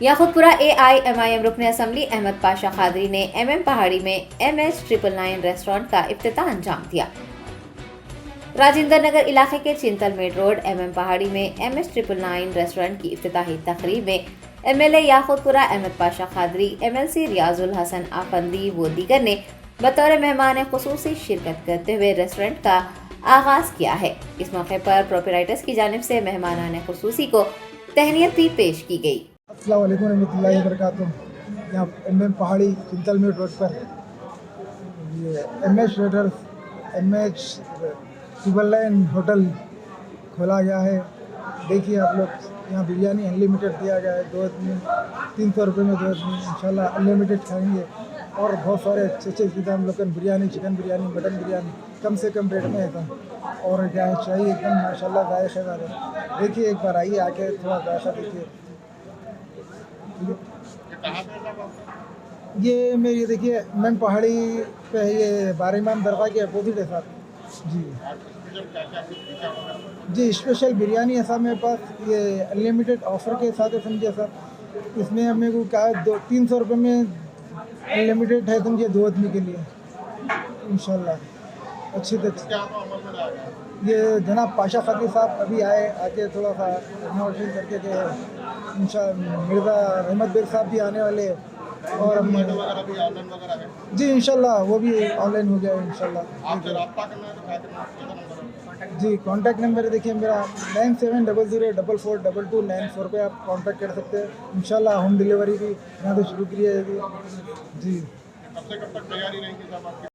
याकूबपुरा AIMIM रुकन assembly Ahmad Pasha Qadri ने MM पहाड़ी में MS999 रेस्टोरेंट का इफ्तिताह अंजाम दिया। राजेंद्र नगर इलाके के चिंतलमेट रोड MM पहाड़ी में MS999 रेस्टोरेंट की इफ्तिताही तकरीब में MLA याकूबपुरा अहमद पाशा खादरी, MLC रियाजुल हसन आफंदी व दीगर ने बतौर मेहमान खुसूसी शिरकत करते हुए रेस्टोरेंट का आगाज किया है। इस मौके पर प्रोपराइटर्स की जानिब से मेहमानान खुसूसी को तहनीत भी पेश की गई। अस्सलाम वालेकुम रहमतुल्लाहि व बरकातुहू। यहाँ MM पहाड़ी चिंतलमेट रोड पर ये MS ट्रेडर्स MS999 होटल खोला गया है। देखिए आप लोग, यहाँ बिरयानी अनलिमिटेड दिया गया है। 2 आदमी 300 रुपये में 2 आदमी इंशाल्लाह अनलिमिटेड खाएंगे। और बहुत सारे अच्छे हम लोग बिरयानी, चिकन बिरयानी, मटन बिरयानी कम से कम रेट में एकदम। और क्या है, चाहिए एकदम माशाल्लाह जायकेदार है। देखिए एक बार आइए, आके थोड़ा जायका देखिए। ये मेरी देखिए MM पहाड़ी पे है, ये बार इमाम दरगाह के अपोजिट है साहब जी। स्पेशल बिरयानी है साहब मेरे पास, ये अनलिमिटेड ऑफर के साथ है समझिए साहब। इसमें मेरे को क्या है, 300 रुपये में अनलिमिटेड है समझिए 2 आदमी के लिए इंशाल्लाह। अच्छी ये जनाब पाशा खादरी साहब अभी आए, आके थोड़ा सा इनोवेशन करके के मिर्ज़ा रहमत बेग साहब भी आने वाले। और जी इंशाल्लाह वो भी ऑनलाइन हो गया इंशाल्लाह। जी कांटेक्ट नंबर देखिए मेरा 9700442294 पे आप कांटेक्ट कर सकते हैं। इंशाल्लाह होम डिलीवरी भी यहाँ से शुरू की जाएगी जी। कब से कब तक तैयारी रहेगी साहब?